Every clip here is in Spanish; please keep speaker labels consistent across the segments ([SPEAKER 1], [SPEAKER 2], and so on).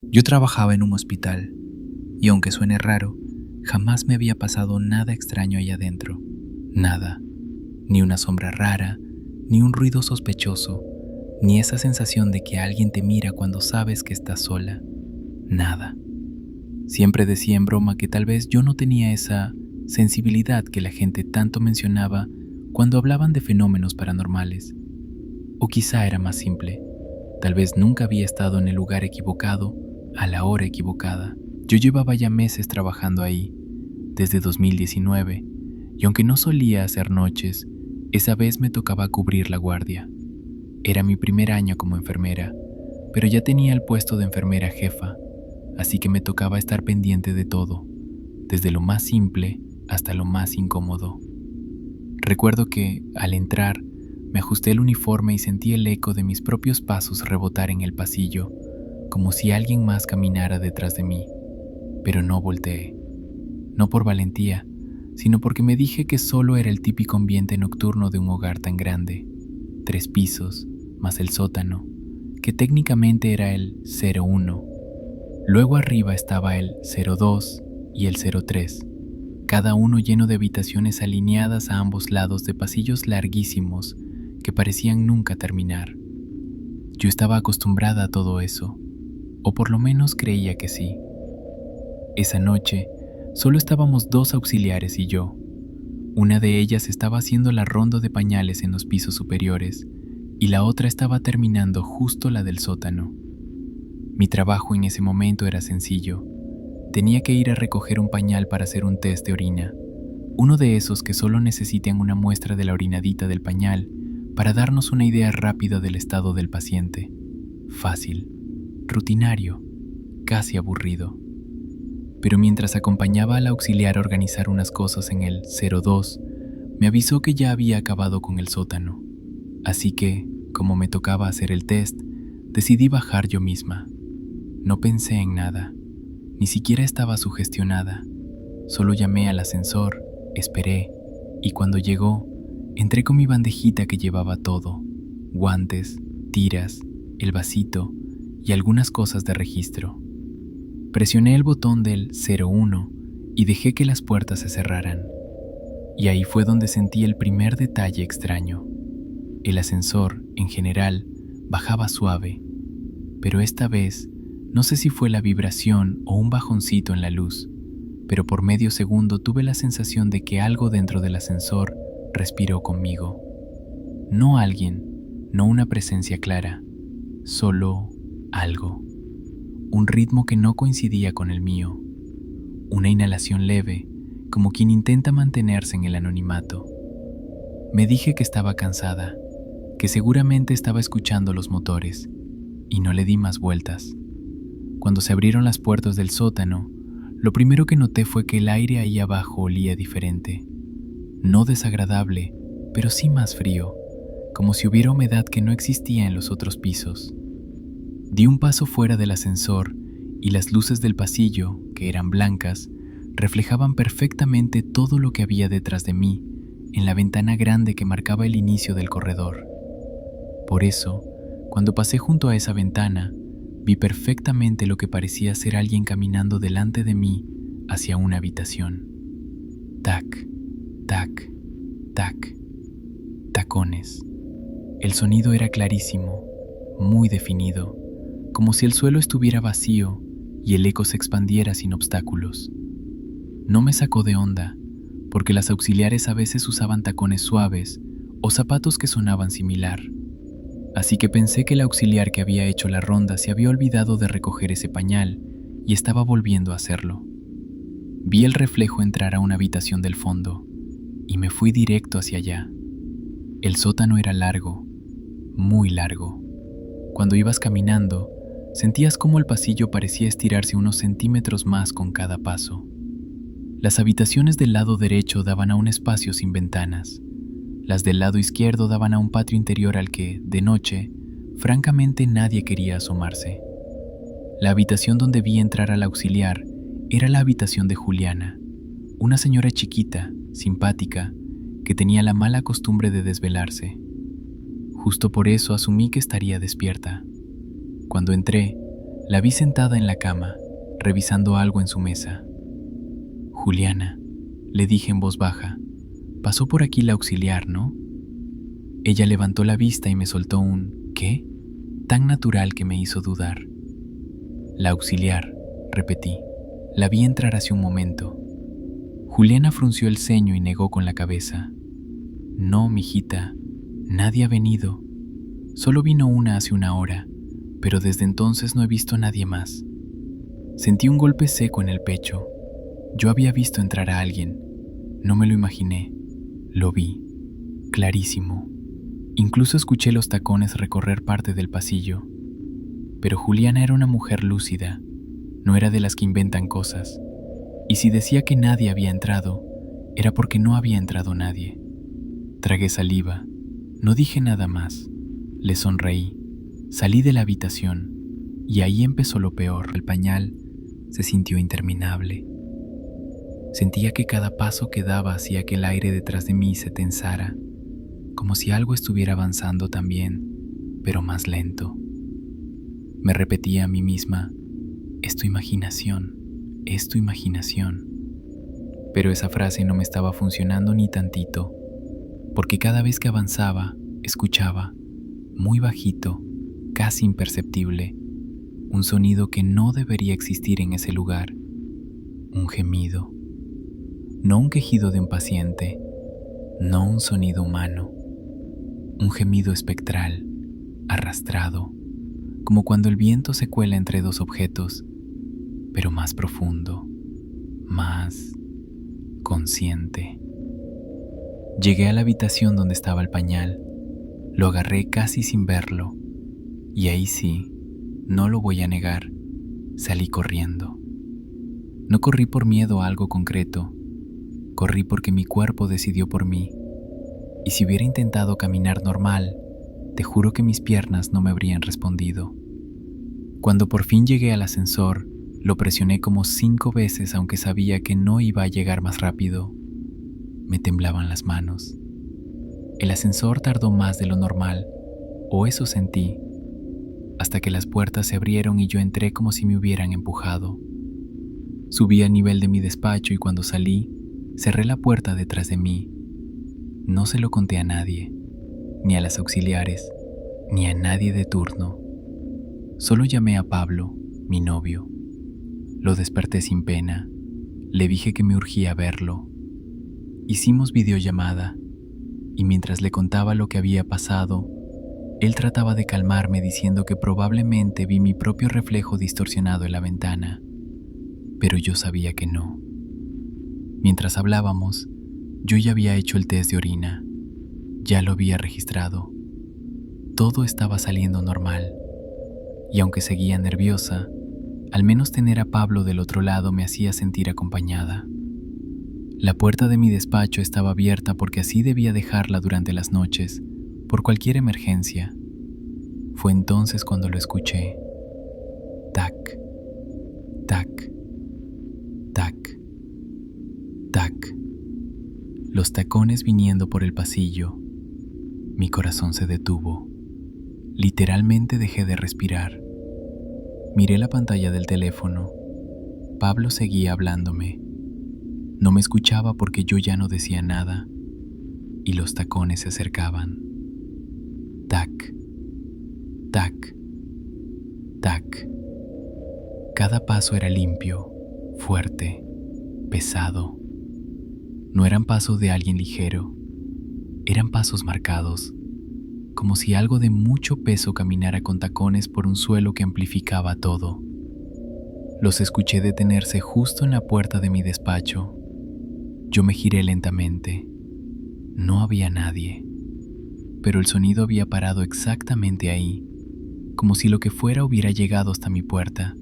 [SPEAKER 1] Yo trabajaba en un hospital y aunque suene raro, jamás me había pasado nada extraño allá adentro. Nada. Ni una sombra rara, ni un ruido sospechoso, ni esa sensación de que alguien te mira cuando sabes que estás sola. Nada. Siempre decía en broma que tal vez yo no tenía esa sensibilidad que la gente tanto mencionaba cuando hablaban de fenómenos paranormales. O quizá era más simple. Tal vez nunca había estado en el lugar equivocado, a la hora equivocada. Yo llevaba ya meses trabajando ahí, desde 2019, y aunque no solía hacer noches, esa vez me tocaba cubrir la guardia. Era mi primer año como enfermera, pero ya tenía el puesto de enfermera jefa, así que me tocaba estar pendiente de todo, desde lo más simple hasta lo más incómodo. Recuerdo que, al entrar, me ajusté el uniforme y sentí el eco de mis propios pasos rebotar en el pasillo, como si alguien más caminara detrás de mí. Pero no volteé. No por valentía, sino porque me dije que solo era el típico ambiente nocturno de un hogar tan grande. 3 pisos, más el sótano, que técnicamente era el 01. Luego arriba estaba el 02 y el 03, cada uno lleno de habitaciones alineadas a ambos lados de pasillos larguísimos que parecían nunca terminar. Yo estaba acostumbrada a todo eso, o por lo menos creía que sí. Esa noche, solo estábamos 2 auxiliares y yo. Una de ellas estaba haciendo la ronda de pañales en los pisos superiores y la otra estaba terminando justo la del sótano. Mi trabajo en ese momento era sencillo. Tenía que ir a recoger un pañal para hacer un test de orina, uno de esos que solo necesitan una muestra de la orinadita del pañal para darnos una idea rápida del estado del paciente. Fácil, rutinario, casi aburrido. Pero mientras acompañaba al auxiliar a organizar unas cosas en el 02, me avisó que ya había acabado con el sótano. Así que, como me tocaba hacer el test, decidí bajar yo misma. No pensé en nada, ni siquiera estaba sugestionada. Solo llamé al ascensor, esperé, y cuando llegó, entré con mi bandejita que llevaba todo: guantes, tiras, el vasito y algunas cosas de registro. Presioné el botón del 01 y dejé que las puertas se cerraran. Y ahí fue donde sentí el primer detalle extraño. El ascensor, en general, bajaba suave, pero esta vez, no sé si fue la vibración o un bajoncito en la luz, pero por medio segundo tuve la sensación de que algo dentro del ascensor respiró conmigo. No alguien, no una presencia clara, solo algo. Un ritmo que no coincidía con el mío. Una inhalación leve, como quien intenta mantenerse en el anonimato. Me dije que estaba cansada, que seguramente estaba escuchando los motores, y no le di más vueltas. Cuando se abrieron las puertas del sótano, lo primero que noté fue que el aire ahí abajo olía diferente. No desagradable, pero sí más frío, como si hubiera humedad que no existía en los otros pisos. Di un paso fuera del ascensor y las luces del pasillo, que eran blancas, reflejaban perfectamente todo lo que había detrás de mí en la ventana grande que marcaba el inicio del corredor. Por eso, cuando pasé junto a esa ventana, vi perfectamente lo que parecía ser alguien caminando delante de mí hacia una habitación. Tac, tac, tac, tacones. El sonido era clarísimo, muy definido, como si el suelo estuviera vacío y el eco se expandiera sin obstáculos. No me sacó de onda, porque las auxiliares a veces usaban tacones suaves o zapatos que sonaban similar. Así que pensé que el auxiliar que había hecho la ronda se había olvidado de recoger ese pañal y estaba volviendo a hacerlo. Vi el reflejo entrar a una habitación del fondo y me fui directo hacia allá. El sótano era largo, muy largo. Cuando ibas caminando, sentías cómo el pasillo parecía estirarse unos centímetros más con cada paso. Las habitaciones del lado derecho daban a un espacio sin ventanas. Las del lado izquierdo daban a un patio interior al que, de noche, francamente nadie quería asomarse. La habitación donde vi entrar al auxiliar era la habitación de Juliana, una señora chiquita, simpática, que tenía la mala costumbre de desvelarse. Justo por eso asumí que estaría despierta. Cuando entré, La vi sentada en la cama, revisando algo en su mesa. «Juliana», le dije en voz baja, «pasó por aquí la auxiliar, ¿no?». Ella levantó la vista y me soltó un «¿qué?», tan natural que me hizo dudar. «La auxiliar», repetí. «La vi entrar hace un momento». Juliana frunció el ceño y negó con la cabeza. «No, mijita, nadie ha venido. Solo vino una hace una hora, pero desde entonces no he visto a nadie más». Sentí un golpe seco en el pecho. Yo había visto entrar a alguien. No me lo imaginé. Lo vi. Clarísimo. Incluso escuché los tacones recorrer parte del pasillo. Pero Juliana era una mujer lúcida. No era de las que inventan cosas. Y si decía que nadie había entrado, era porque no había entrado nadie. Tragué saliva. No dije nada más. Le sonreí. Salí de la habitación. Y ahí empezó lo peor. El pañal se sintió interminable. Sentía que cada paso que daba hacía que el aire detrás de mí se tensara, como si algo estuviera avanzando también, pero más lento. Me repetía a mí misma, «Es tu imaginación, es tu imaginación». Pero esa frase no me estaba funcionando ni tantito, porque cada vez que avanzaba, escuchaba, muy bajito, casi imperceptible, un sonido que no debería existir en ese lugar, un gemido. No un quejido de un paciente, no un sonido humano, un gemido espectral, arrastrado, como cuando el viento se cuela entre dos objetos, pero más profundo, más consciente. Llegué a la habitación donde estaba el pañal, lo agarré casi sin verlo, y ahí sí, no lo voy a negar, salí corriendo. No corrí por miedo a algo concreto, corrí porque mi cuerpo decidió por mí, y si hubiera intentado caminar normal, te juro que mis piernas no me habrían respondido. Cuando por fin llegué al ascensor, lo presioné como 5 veces aunque sabía que no iba a llegar más rápido. Me temblaban las manos. El ascensor tardó más de lo normal, o eso sentí, hasta que las puertas se abrieron y yo entré como si me hubieran empujado. Subí al nivel de mi despacho y cuando salí, cerré la puerta detrás de mí. No se lo conté a nadie, ni a las auxiliares, ni a nadie de turno. Solo llamé a Pablo, mi novio. Lo desperté sin pena. Le dije que me urgía verlo. Hicimos videollamada, y mientras le contaba lo que había pasado, él trataba de calmarme diciendo que probablemente vi mi propio reflejo distorsionado en la ventana, pero yo sabía que no. Mientras hablábamos, yo ya había hecho el test de orina. Ya lo había registrado. Todo estaba saliendo normal. Y aunque seguía nerviosa, al menos tener a Pablo del otro lado me hacía sentir acompañada. La puerta de mi despacho estaba abierta porque así debía dejarla durante las noches, por cualquier emergencia. Fue entonces cuando lo escuché. Tac, tac, tac, tac. Los tacones viniendo por el pasillo. Mi corazón se detuvo. Literalmente dejé de respirar. Miré la pantalla del teléfono. Pablo seguía hablándome. No me escuchaba porque yo ya no decía nada, y los tacones se acercaban. Tac, tac, tac. Cada paso era limpio, fuerte, pesado. No eran pasos de alguien ligero, eran pasos marcados, como si algo de mucho peso caminara con tacones por un suelo que amplificaba todo. Los escuché detenerse justo en la puerta de mi despacho. Yo me giré lentamente. No había nadie, pero el sonido había parado exactamente ahí, como si lo que fuera hubiera llegado hasta mi puerta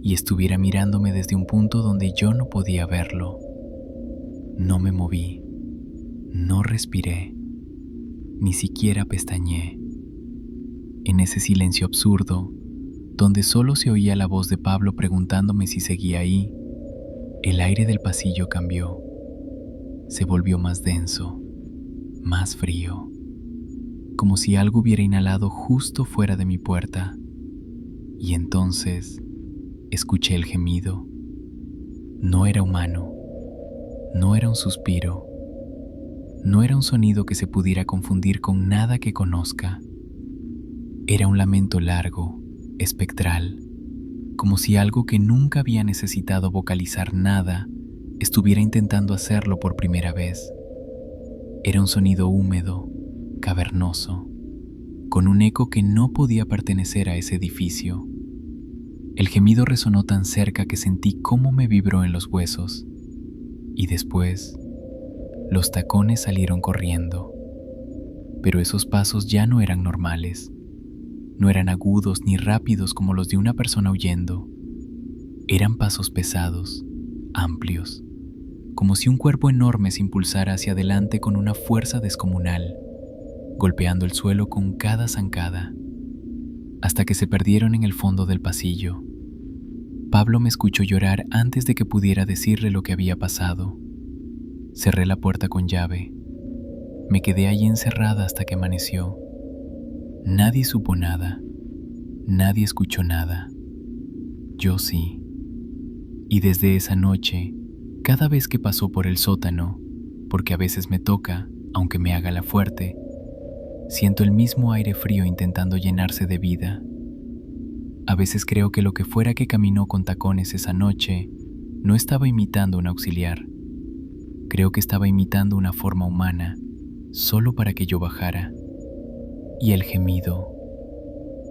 [SPEAKER 1] y estuviera mirándome desde un punto donde yo no podía verlo. No me moví, no respiré, ni siquiera pestañeé. En ese silencio absurdo, donde solo se oía la voz de Pablo preguntándome si seguía ahí, el aire del pasillo cambió. Se volvió más denso, más frío, como si algo hubiera inhalado justo fuera de mi puerta. Y entonces escuché el gemido. No era humano, no era un suspiro, no era un sonido que se pudiera confundir con nada que conozca. Era un lamento largo, espectral, como si algo que nunca había necesitado vocalizar nada estuviera intentando hacerlo por primera vez. Era un sonido húmedo, cavernoso, con un eco que no podía pertenecer a ese edificio. El gemido resonó tan cerca que sentí cómo me vibró en los huesos. Y después, los tacones salieron corriendo. Pero esos pasos ya no eran normales. No eran agudos ni rápidos como los de una persona huyendo. Eran pasos pesados, amplios, como si un cuerpo enorme se impulsara hacia adelante con una fuerza descomunal, golpeando el suelo con cada zancada, hasta que se perdieron en el fondo del pasillo. Pablo me escuchó llorar antes de que pudiera decirle lo que había pasado. Cerré la puerta con llave. Me quedé allí encerrada hasta que amaneció. Nadie supo nada. Nadie escuchó nada. Yo sí. Y desde esa noche, cada vez que paso por el sótano, porque a veces me toca, aunque me haga la fuerte, siento el mismo aire frío intentando llenarse de vida. A veces creo que lo que fuera que caminó con tacones esa noche no estaba imitando un auxiliar. Creo que estaba imitando una forma humana, solo para que yo bajara. Y el gemido,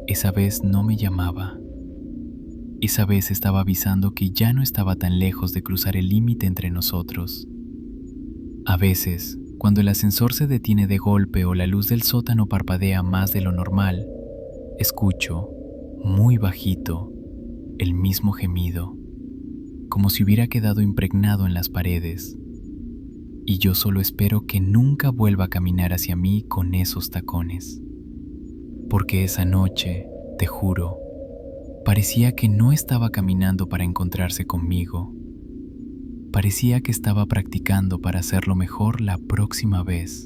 [SPEAKER 1] esa vez no me llamaba. Esa vez estaba avisando que ya no estaba tan lejos de cruzar el límite entre nosotros. A veces, cuando el ascensor se detiene de golpe o la luz del sótano parpadea más de lo normal, escucho, muy bajito, el mismo gemido, como si hubiera quedado impregnado en las paredes. Y yo solo espero que nunca vuelva a caminar hacia mí con esos tacones. Porque esa noche, te juro, parecía que no estaba caminando para encontrarse conmigo. Parecía que estaba practicando para hacerlo mejor la próxima vez.